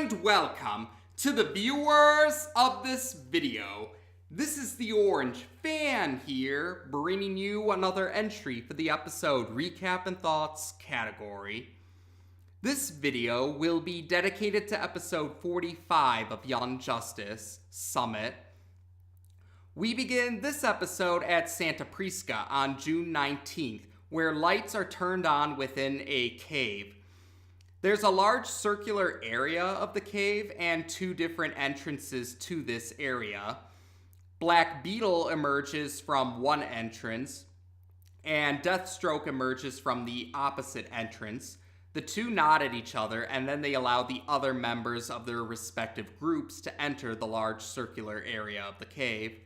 and welcome to the viewers of this video. This is the Orange Fan here, bringing you another entry for the episode Recap and Thoughts category. This video will be dedicated to episode 45 of Young Justice Summit. We begin this episode at Santa Prisca on June 19th, where lights are turned on within a cave. There's a large circular area of the cave and two different entrances to this area. Black Beetle emerges from one entrance, and Deathstroke emerges from the opposite entrance. The two nod at each other, and then they allow the other members of their respective groups to enter the large circular area of the cave.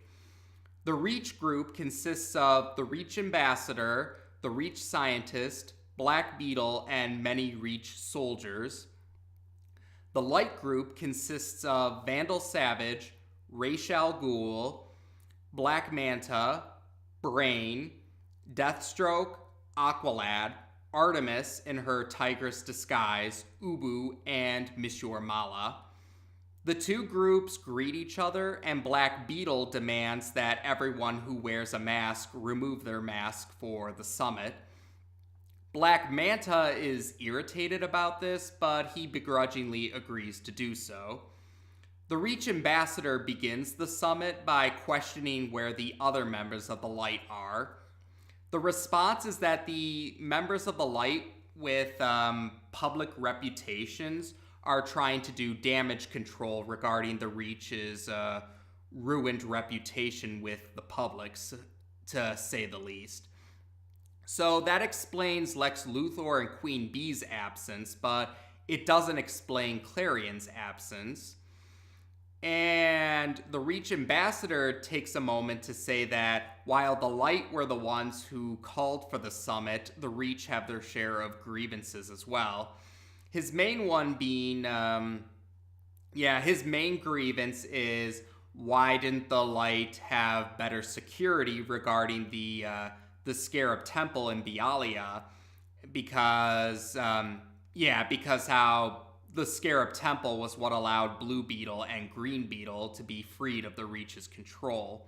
The Reach group consists of the Reach Ambassador, the Reach Scientist, Black Beetle, and many Reach soldiers. The Light group consists of Vandal Savage, Ra's al Ghul, Black Manta, Brain, Deathstroke, Aqualad, Artemis in her tigress disguise, Ubu, and Monsieur Mala. The two groups greet each other, and Black Beetle demands that everyone who wears a mask remove their mask for the summit. Black Manta is irritated about this, but he begrudgingly agrees to do so. The Reach Ambassador begins the summit by questioning where the other members of the Light are. The response is that the members of the Light with public reputations are trying to do damage control regarding the Reach's ruined reputation with the public, to say the least. So that explains Lex Luthor and Queen Bee's absence, but it doesn't explain Clarion's absence. And the Reach Ambassador takes a moment to say that while the Light were the ones who called for the summit, the Reach have their share of grievances as well. His main one being, his main grievance is, why didn't the Light have better security regarding the Scarab Temple in Bialia? Because how the Scarab Temple was what allowed Blue Beetle and Green Beetle to be freed of the Reach's control.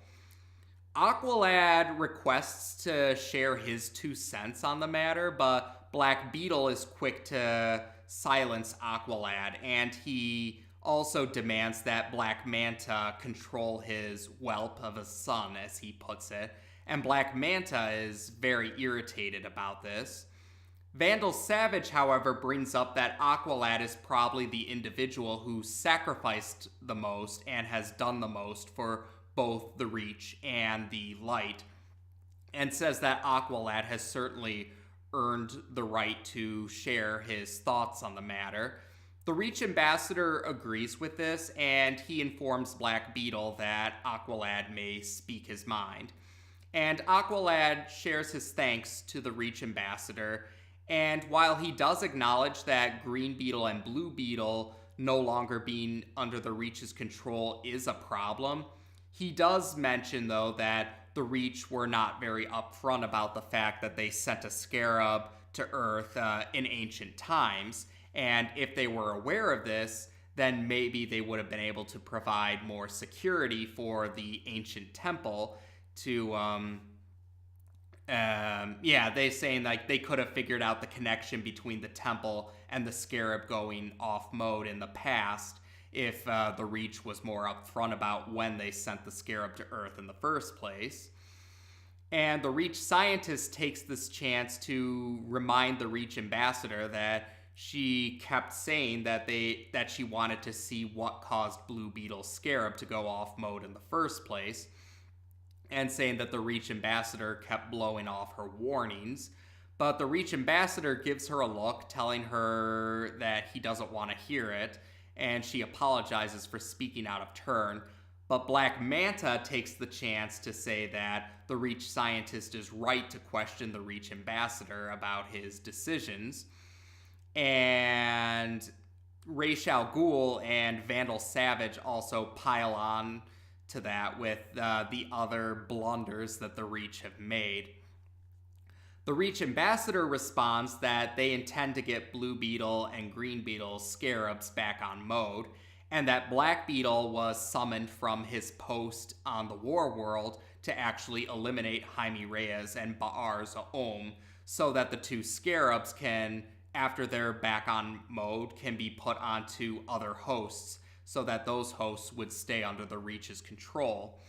Aqualad requests to share his 2 cents on the matter, but Black Beetle is quick to silence Aqualad, and he also demands that Black Manta control his whelp of a son, as he puts it, and Black Manta is very irritated about this. Vandal Savage, however, brings up that Aqualad is probably the individual who sacrificed the most and has done the most for both the Reach and the Light, and says that Aqualad has certainly earned the right to share his thoughts on the matter. The Reach Ambassador agrees with this, and he informs Black Beetle that Aqualad may speak his mind. And Aqualad shares his thanks to the Reach Ambassador, and while he does acknowledge that Green Beetle and Blue Beetle no longer being under the Reach's control is a problem, he does mention, though, that the Reach were not very upfront about the fact that they sent a scarab to Earth in ancient times, and if they were aware of this, then maybe they would have been able to provide more security for the ancient temple to, they saying like they could have figured out the connection between the temple and the scarab going off mode in the past if the Reach was more upfront about when they sent the scarab to Earth in the first place. And the Reach Scientist takes this chance to remind the Reach Ambassador that she kept saying that she wanted to see what caused Blue Beetle's scarab to go off mode in the first place, and saying that the Reach Ambassador kept blowing off her warnings. But the Reach Ambassador gives her a look, telling her that he doesn't want to hear it, and she apologizes for speaking out of turn. But Black Manta takes the chance to say that the Reach Scientist is right to question the Reach Ambassador about his decisions. And Ra's al Ghul and Vandal Savage also pile on to that with the other blunders that the Reach have made. The Reach ambassador responds that they intend to get Blue Beetle and Green Beetle scarabs back on mode, and that Black Beetle was summoned from his post on the War World to actually eliminate Jaime Reyes and Ba'ar Za'om, so that the two scarabs can, after they're back on mode, can be put onto other hosts, so that those hosts would stay under the Reach's control.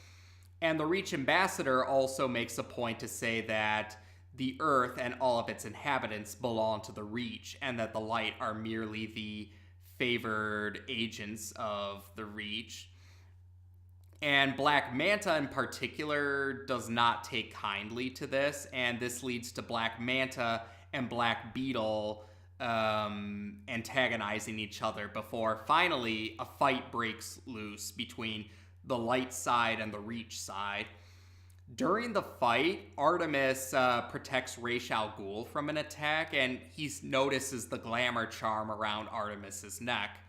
And the Reach ambassador also makes a point to say that the Earth and all of its inhabitants belong to the Reach, and that the Light are merely the favored agents of the Reach. And Black Manta in particular does not take kindly to this, and this leads to Black Manta and Black Beetle antagonizing each other before finally a fight breaks loose between the Light side and the Reach side. During the fight, Artemis protects Ra's al Ghul from an attack, and he notices the glamour charm around Artemis's neck.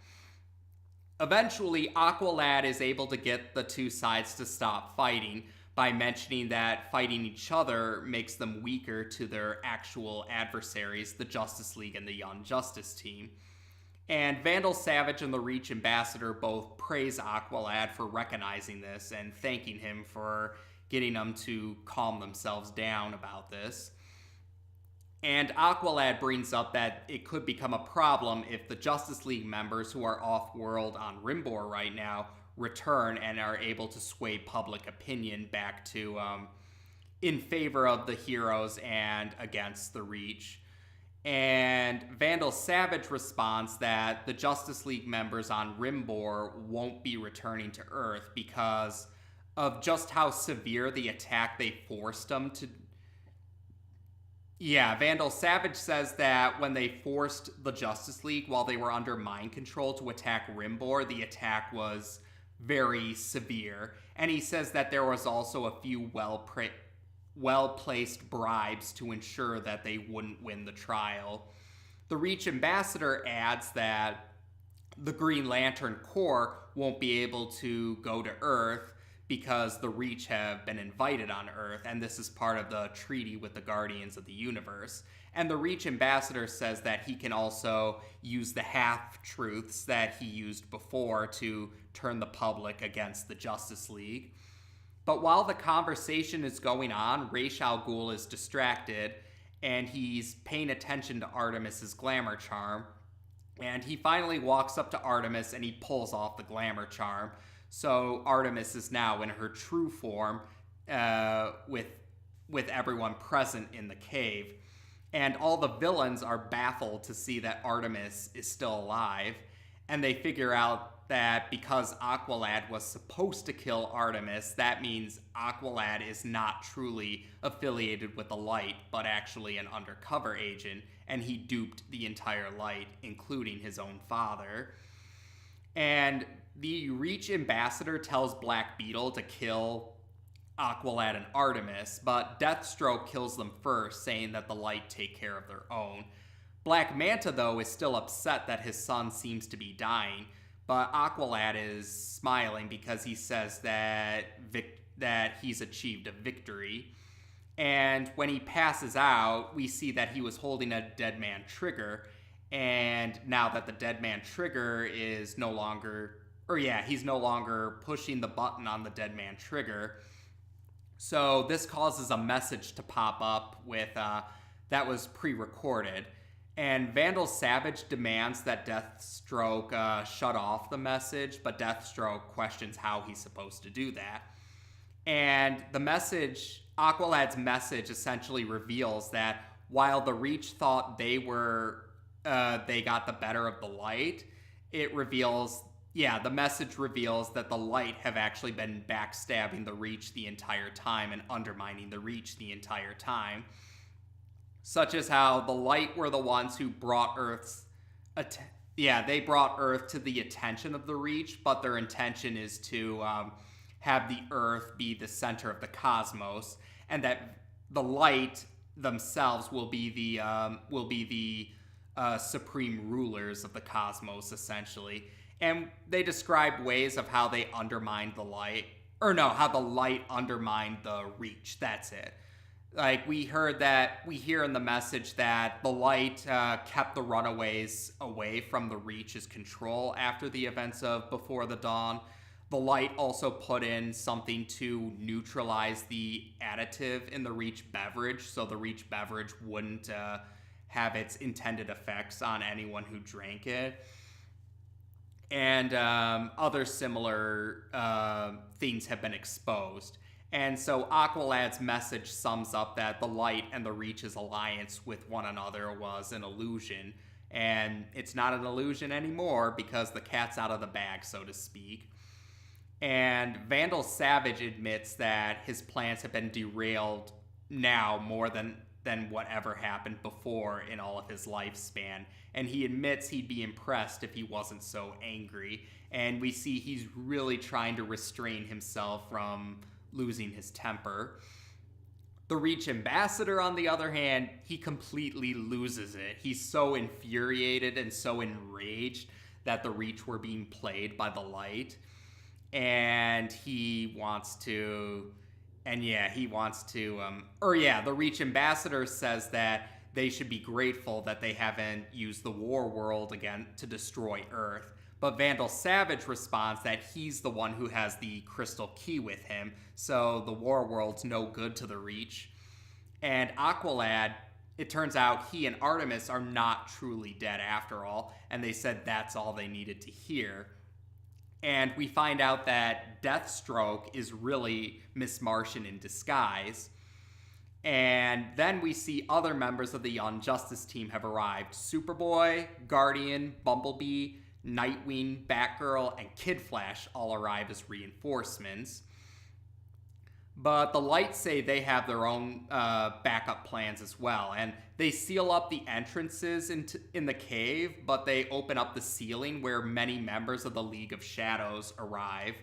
Eventually, Aqualad is able to get the two sides to stop fighting by mentioning that fighting each other makes them weaker to their actual adversaries, the Justice League and the Young Justice team. And Vandal Savage and the Reach ambassador both praise Aqualad for recognizing this and thanking him for getting them to calm themselves down about this. And Aqualad brings up that it could become a problem if the Justice League members who are off-world on Rimbor right now return and are able to sway public opinion back to in favor of the heroes and against the Reach. And Vandal Savage responds that the Justice League members on Rimbor won't be returning to Earth because of just how severe the attack they forced them to. Yeah, Vandal Savage says that when they forced the Justice League while they were under mind control to attack Rimbor, the attack was very severe. And he says that there was also a few well-placed bribes to ensure that they wouldn't win the trial. The Reach ambassador adds that the Green Lantern Corps won't be able to go to Earth because the Reach have been invited on Earth, and this is part of the treaty with the Guardians of the Universe. And the Reach ambassador says that he can also use the half-truths that he used before to turn the public against the Justice League. But while the conversation is going on, Ra's al Ghul is distracted, and he's paying attention to Artemis's glamour charm. And he finally walks up to Artemis and he pulls off the glamour charm. So Artemis is now in her true form with everyone present in the cave. And all the villains are baffled to see that Artemis is still alive. And they figure out that because Aqualad was supposed to kill Artemis, that means Aqualad is not truly affiliated with the Light, but actually an undercover agent. And he duped the entire Light, including his own father. And the Reach ambassador tells Black Beetle to kill Aqualad and Artemis, but Deathstroke kills them first, saying that the Light take care of their own. Black Manta, though, is still upset that his son seems to be dying, but Aqualad is smiling because he says that he's achieved a victory. And when he passes out, we see that he was holding a Dead Man trigger, and now that the Dead Man trigger is no longer, he's no longer pushing the button on the Dead Man trigger. So this causes a message to pop up with that was pre-recorded. And Vandal Savage demands that Deathstroke shut off the message, but Deathstroke questions how he's supposed to do that. And the message, Aqualad's message, essentially reveals that while the Reach thought they got the better of the Light, the message reveals that the Light have actually been backstabbing the Reach the entire time and undermining the Reach the entire time. Such as how the Light were the ones who brought they brought Earth to the attention of the Reach, but their intention is to have the Earth be the center of the cosmos, and that the Light themselves will be the supreme rulers of the cosmos, essentially. And they describe ways of how they undermined the Light, how the Light undermined the Reach. That's it. Like, we hear in the message that the light kept the runaways away from the Reach's control after the events of Before the Dawn. The light also put in something to neutralize the additive in the Reach beverage, so the Reach beverage wouldn't have its intended effects on anyone who drank it. And other similar things have been exposed. And so Aqualad's message sums up that the light and the Reach's alliance with one another was an illusion. And it's not an illusion anymore because the cat's out of the bag, so to speak. And Vandal Savage admits that his plans have been derailed now more than whatever happened before in all of his lifespan. And he admits he'd be impressed if he wasn't so angry. And we see he's really trying to restrain himself from losing his temper. The Reach ambassador, on the other hand, he completely loses it. He's so infuriated and so enraged that the Reach were being played by the light. And the Reach ambassador says that they should be grateful that they haven't used the War World again to destroy Earth. But Vandal Savage responds that he's the one who has the crystal key with him, so the War World's no good to the Reach. And Aqualad, it turns out he and Artemis are not truly dead after all, and they said that's all they needed to hear. And we find out that Deathstroke is really Miss Martian in disguise. And then we see other members of the Young Justice team have arrived. Superboy, Guardian, Bumblebee, Nightwing, Batgirl, and Kid Flash all arrive as reinforcements. But the Lights say they have their own backup plans as well. And they seal up the entrances in the cave, but they open up the ceiling where many members of the League of Shadows arrive.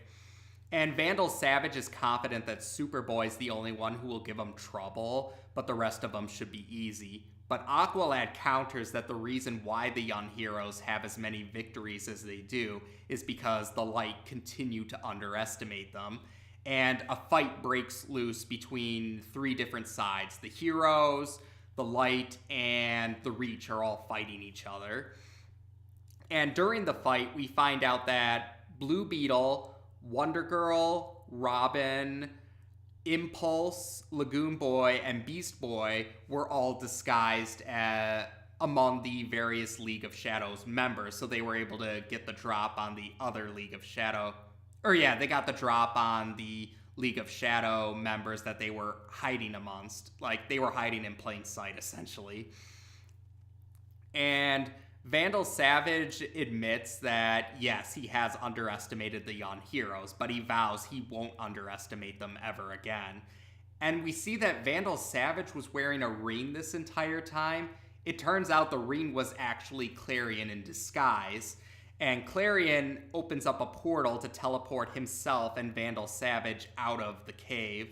And Vandal Savage is confident that Superboy's the only one who will give him trouble, but the rest of them should be easy. But Aqualad counters that the reason why the young heroes have as many victories as they do is because the Light continue to underestimate them. And a fight breaks loose between three different sides. The heroes, the Light, and the Reach are all fighting each other. And during the fight, we find out that Blue Beetle, Wonder Girl, Robin, Impulse, Lagoon Boy, and Beast Boy were all disguised among the various League of Shadows members, so they were able to get the drop on the other League of Shadow. They got the drop on the League of Shadow members that they were hiding amongst. Like, they were hiding in plain sight, essentially. And Vandal Savage admits that, yes, he has underestimated the young heroes, but he vows he won't underestimate them ever again. And we see that Vandal Savage was wearing a ring this entire time. It turns out the ring was actually Clarion in disguise, and Clarion opens up a portal to teleport himself and Vandal Savage out of the cave.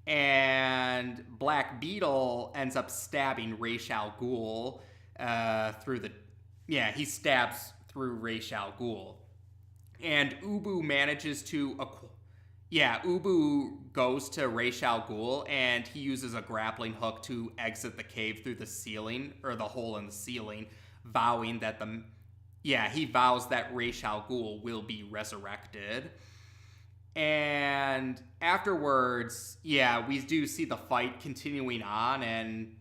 And Black Beetle ends up stabbing Ra's al Ghul he stabs through Ra's al Ghul. And Ubu manages to Ubu goes to Ra's al Ghul, and he uses a grappling hook to exit the cave through the ceiling, or the hole in the ceiling, vowing that he vows that Ra's al Ghul will be resurrected. And afterwards, we do see the fight continuing on, and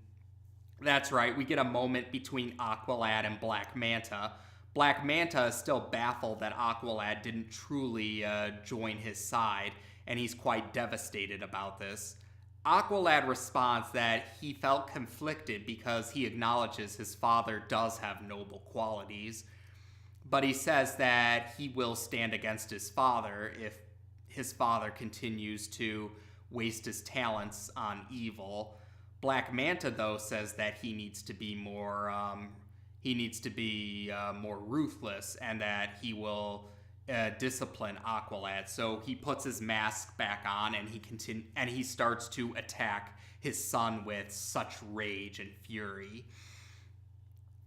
that's right, we get a moment between Aqualad and Black Manta. Black Manta is still baffled that Aqualad didn't truly join his side, and he's quite devastated about this. Aqualad responds that he felt conflicted because he acknowledges his father does have noble qualities, but he says that he will stand against his father if his father continues to waste his talents on evil. Black Manta, though, says that he needs to be more more ruthless, and that he will discipline Aqualad. So he puts his mask back on, and he starts to attack his son with such rage and fury.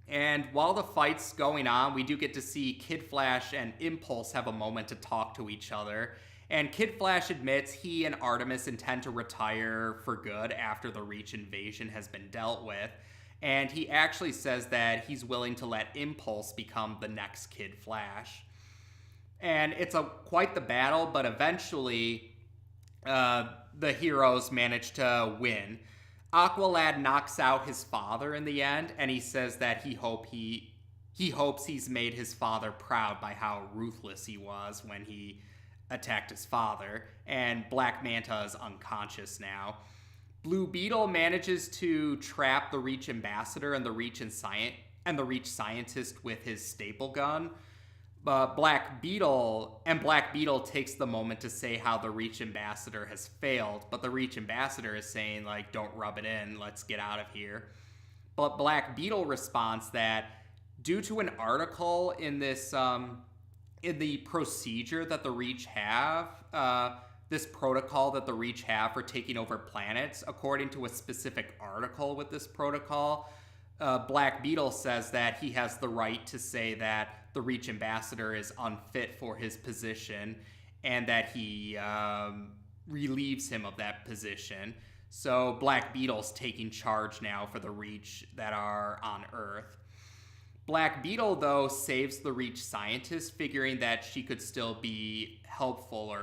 And while the fight's going on, we do get to see Kid Flash and Impulse have a moment to talk to each other. And Kid Flash admits he and Artemis intend to retire for good after the Reach invasion has been dealt with. And he actually says that he's willing to let Impulse become the next Kid Flash. And it's quite the battle, but eventually the heroes manage to win. Aqualad knocks out his father in the end, and he says that he hopes he's made his father proud by how ruthless he was when he attacked his father. And Black Manta is unconscious now. Blue Beetle manages to trap the Reach ambassador and the Reach scientist with his staple gun. Black Beetle takes the moment to say how the Reach ambassador has failed, but the Reach ambassador is saying, like, don't rub it in, let's get out of here. But Black Beetle responds that due to an article in this in the procedure that the Reach have, this protocol that the Reach have for taking over planets, according to a specific article with this protocol, Black Beetle says that he has the right to say that the Reach ambassador is unfit for his position and that he relieves him of that position. So Black Beetle's taking charge now for the Reach that are on Earth. Black Beetle, though, saves the Reach scientist, figuring that she could still be helpful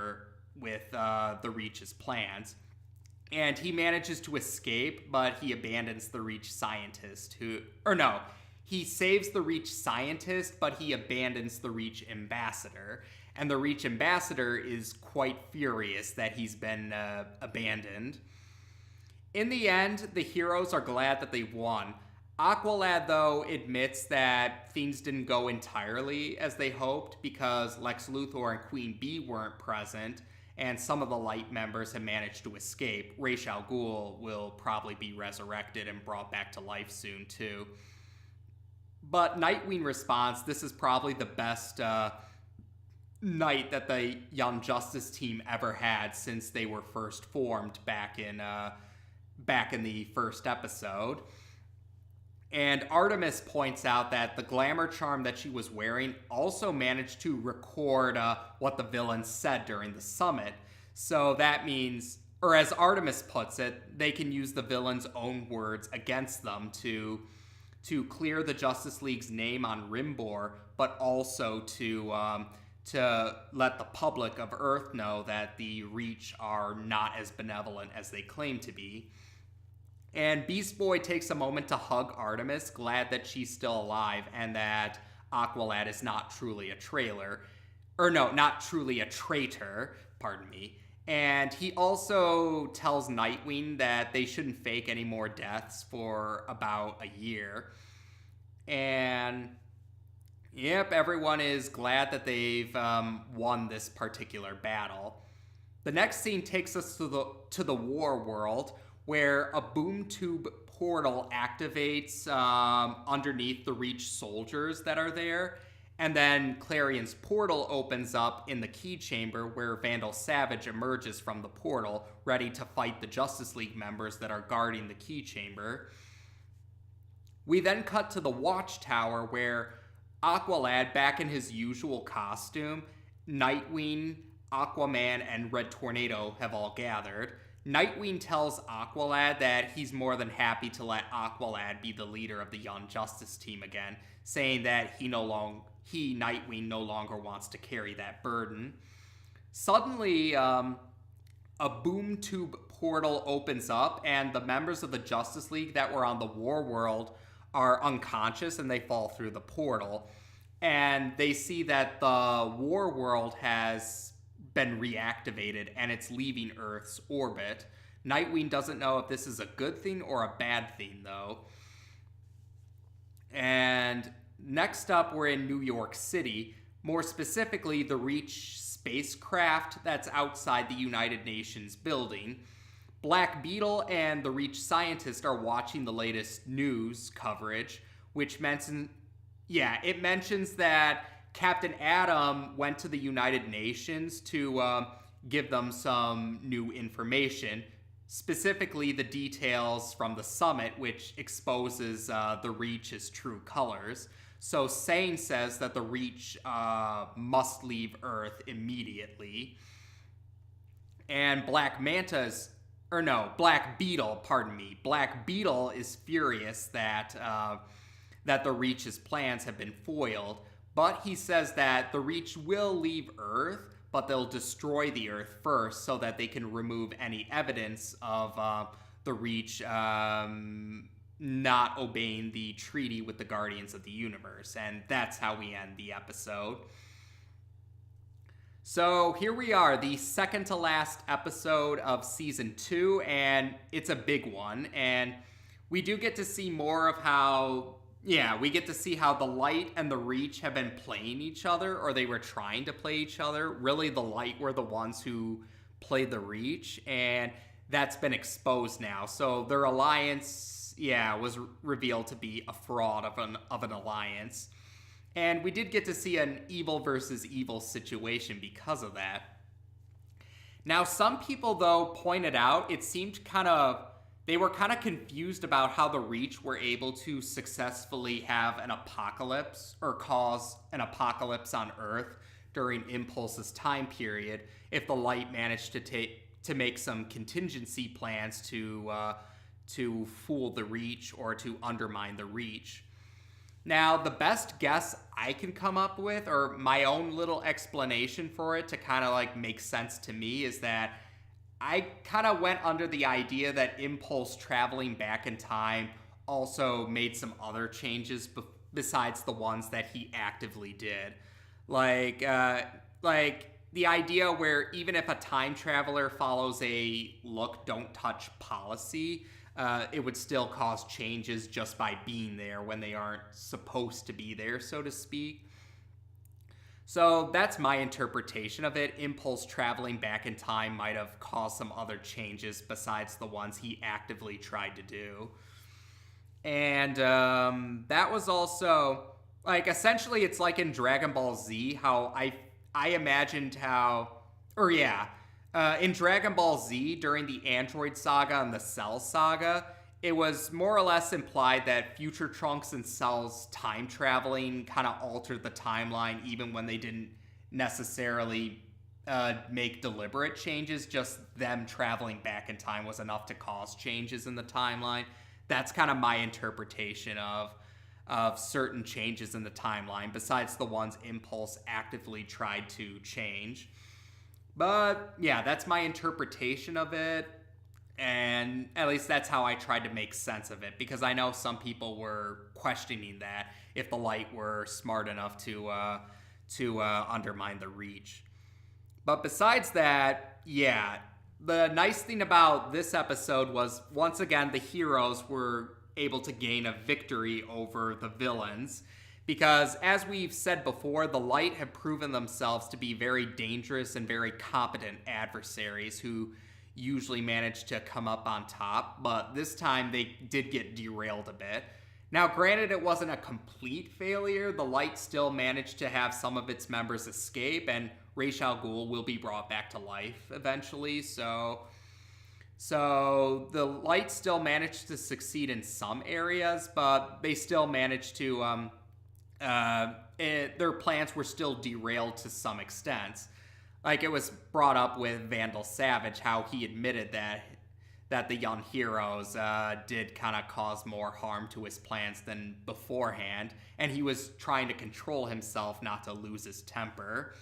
with the Reach's plans. And he manages to escape, but he abandons the Reach scientist he saves the Reach scientist, but he abandons the Reach ambassador. And the Reach ambassador is quite furious that he's been abandoned. In the end, the heroes are glad that they won. Aqualad, though, admits that things didn't go entirely as they hoped because Lex Luthor and Queen Bee weren't present, and some of the Light members have managed to escape. Ra's al Ghul will probably be resurrected and brought back to life soon, too. But Nightwing responds, this is probably the best night that the Young Justice team ever had since they were first formed back in the first episode. And Artemis points out that the glamour charm that she was wearing also managed to record what the villains said during the summit. So that means, or as Artemis puts it, they can use the villains' own words against them to clear the Justice League's name on Rimbor, but also to let the public of Earth know that the Reach are not as benevolent as they claim to be. And Beast Boy takes a moment to hug Artemis, glad that she's still alive and that Aqualad is not truly a traitor, pardon me. And he also tells Nightwing that they shouldn't fake any more deaths for about a year. And yep, everyone is glad that they've won this particular battle. The next scene takes us to the war world, where a boom tube portal activates underneath the Reach soldiers that are there. And then Clarion's portal opens up in the key chamber where Vandal Savage emerges from the portal, ready to fight the Justice League members that are guarding the key chamber. We then cut to the Watchtower where Aqualad, back in his usual costume, Nightwing, Aquaman, and Red Tornado have all gathered. Nightwing tells Aqualad that he's more than happy to let Aqualad be the leader of the Young Justice team again, saying that Nightwing, no longer wants to carry that burden. Suddenly, a boom tube portal opens up, and the members of the Justice League that were on the War World are unconscious, and they fall through the portal. And they see that the War World has been reactivated, and it's leaving Earth's orbit. Nightwing doesn't know if this is a good thing or a bad thing, though. And next up, we're in New York City, more specifically the Reach spacecraft that's outside the United Nations building. Black Beetle and the Reach scientist are watching the latest news coverage, which mentions that Captain Atom went to the United Nations to give them some new information, specifically the details from the summit, which exposes the Reach's true colors. So Sane says that the Reach must leave Earth immediately. And Black Beetle, pardon me. Black Beetle is furious that the Reach's plans have been foiled, but he says that the Reach will leave Earth, but they'll destroy the Earth first so that they can remove any evidence of the Reach not obeying the treaty with the Guardians of the Universe. And that's how we end the episode. So here we are, the second to last episode of season 2, and it's a big one. And we do get to see more of how, we get to see how the Light and the Reach have been playing each other, or they were trying to play each other. Really, the Light were the ones who played the Reach, and that's been exposed now. So their alliance, was revealed to be a fraud of an alliance. And we did get to see an evil versus evil situation because of that. Now, some people, though, pointed out it seemed they were kind of confused about how the Reach were able to successfully have an apocalypse or cause an apocalypse on Earth during Impulse's time period if the Light managed to make some contingency plans to fool the Reach or to undermine the Reach. Now, the best guess I can come up with, or my own little explanation for it to kind of make sense to me, is that I kind of went under the idea that Impulse traveling back in time also made some other changes besides the ones that he actively did. Like the idea where even if a time traveler follows a look, don't touch policy, it would still cause changes just by being there when they aren't supposed to be there, so to speak. So that's my interpretation of it. Impulse traveling back in time might have caused some other changes besides the ones he actively tried to do. And that was also, essentially it's like in Dragon Ball Z, how I imagined how, in Dragon Ball Z, during the Android Saga and the Cell Saga, it was more or less implied that Future Trunks and Cell's time traveling kind of altered the timeline even when they didn't necessarily make deliberate changes. Just them traveling back in time was enough to cause changes in the timeline. That's kind of my interpretation of certain changes in the timeline, besides the ones Impulse actively tried to change. But that's my interpretation of it, and at least that's how I tried to make sense of it, because I know some people were questioning that if the Light were smart enough to undermine the Reach. But besides that, the nice thing about this episode was, once again, the heroes were able to gain a victory over the villains. Because, as we've said before, the Light have proven themselves to be very dangerous and very competent adversaries who usually manage to come up on top, but this time they did get derailed a bit. Now, granted, it wasn't a complete failure. The Light still managed to have some of its members escape, and Ra's al Ghul will be brought back to life eventually, so the Light still managed to succeed in some areas, but they still managed to their plans were still derailed to some extent. It was brought up with Vandal Savage, how he admitted that the young heroes did kind of cause more harm to his plans than beforehand, and he was trying to control himself not to lose his temper.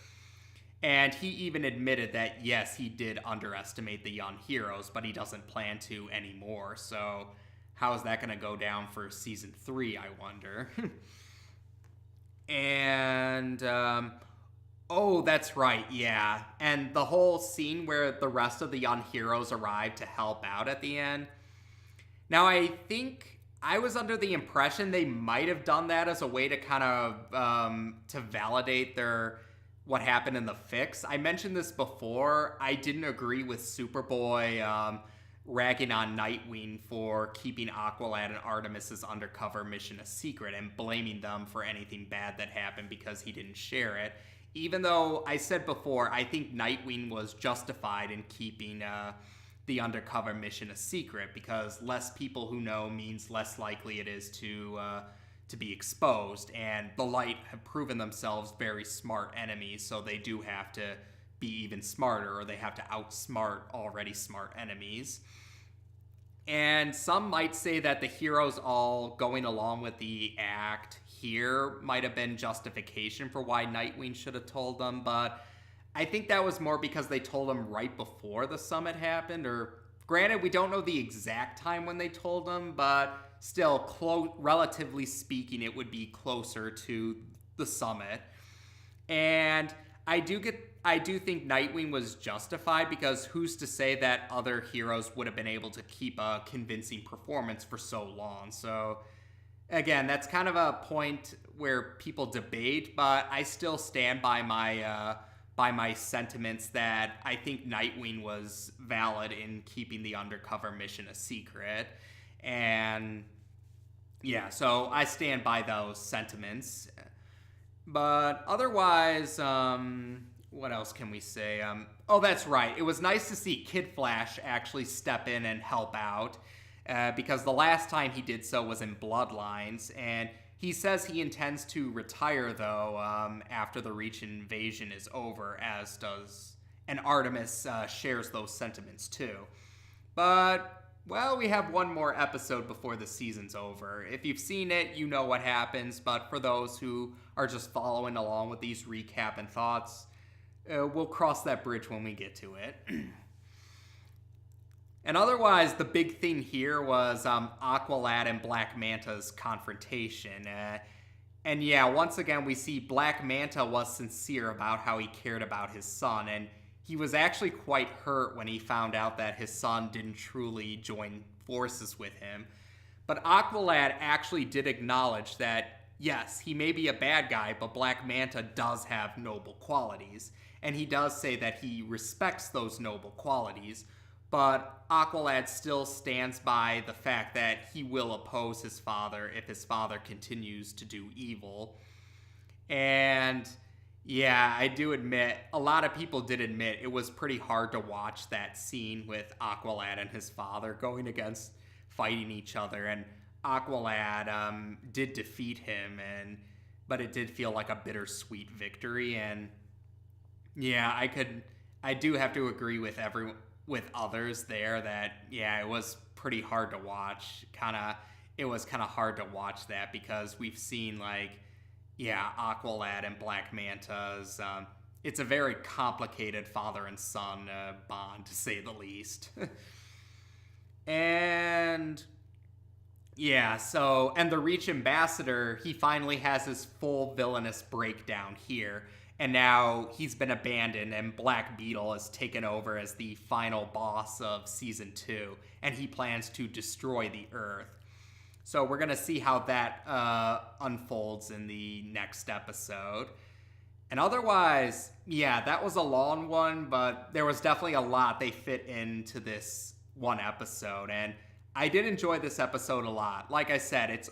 And he even admitted that, yes, he did underestimate the young heroes, but he doesn't plan to anymore. So how is that going to go down for season 3, I wonder? And, that's right, and the whole scene where the rest of the young heroes arrived to help out at the end. Now, I think I was under the impression they might have done that as a way to kind of, to validate what happened in the fix. I mentioned this before. I didn't agree with Superboy, ragging on Nightwing for keeping Aqualad and Artemis's undercover mission a secret and blaming them for anything bad that happened because he didn't share it. Even though I said before, I think Nightwing was justified in keeping the undercover mission a secret, because less people who know means less likely it is to be exposed, and the Light have proven themselves very smart enemies, so they do have to be even smarter, or they have to outsmart already smart enemies. And some might say that the heroes all going along with the act here might have been justification for why Nightwing should have told them, but I think that was more because they told them right before the summit happened, or granted, we don't know the exact time when they told them, but still, relatively speaking, it would be closer to the summit. And I do think Nightwing was justified, because who's to say that other heroes would have been able to keep a convincing performance for so long? So again, that's kind of a point where people debate, but I still stand by my sentiments that I think Nightwing was valid in keeping the undercover mission a secret. And yeah, so I stand by those sentiments. But otherwise, what else can we say? Oh, that's right. It was nice to see Kid Flash actually step in and help out, because the last time he did so was in Bloodlines, and he says he intends to retire, though, after the Reach invasion is over, as does... And Artemis shares those sentiments, too. But, well, we have one more episode before the season's over. If you've seen it, you know what happens, but for those who are just following along with these recap and thoughts, we'll cross that bridge when we get to it. And otherwise, the big thing here was Aqualad and Black Manta's confrontation. And yeah, once again, we see Black Manta was sincere about how he cared about his son, and he was actually quite hurt when he found out that his son didn't truly join forces with him. But Aqualad actually did acknowledge that, yes, he may be a bad guy, but Black Manta does have noble qualities. And he does say that he respects those noble qualities, but Aqualad still stands by the fact that he will oppose his father if his father continues to do evil. And yeah, I do admit, a lot of people did admit it was pretty hard to watch that scene with Aqualad and his father going against fighting each other. And Aqualad did defeat him, but it did feel like a bittersweet victory. And yeah, I do have to agree with others there that, yeah, it was pretty hard to watch. It was kind of hard to watch that, because we've seen, like, yeah, Aqualad and Black Manta's, it's a very complicated father and son bond, to say the least. And yeah, so, and the Reach ambassador, he finally has his full villainous breakdown here. And now he's been abandoned, and Black Beetle has taken over as the final boss of Season 2, and he plans to destroy the Earth. So we're going to see how that unfolds in the next episode. And otherwise, yeah, that was a long one, but there was definitely a lot they fit into this one episode. And I did enjoy this episode a lot. Like I said, it's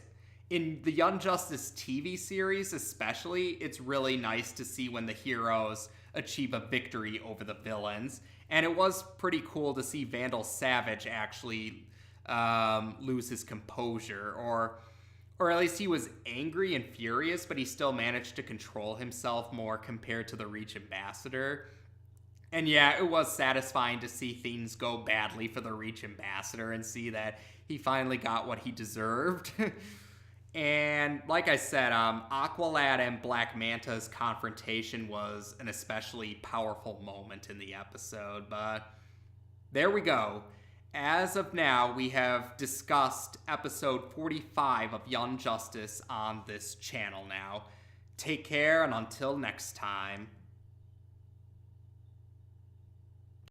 in the Young Justice TV series especially, it's really nice to see when the heroes achieve a victory over the villains. And it was pretty cool to see Vandal Savage actually lose his composure, or at least he was angry and furious, but he still managed to control himself more compared to the Reach ambassador. And yeah, it was satisfying to see things go badly for the Reach ambassador and see that he finally got what he deserved. And like I said, Aqualad and Black Manta's confrontation was an especially powerful moment in the episode, but there we go. As of now, we have discussed episode 45 of Young Justice on this channel now. Take care, and until next time.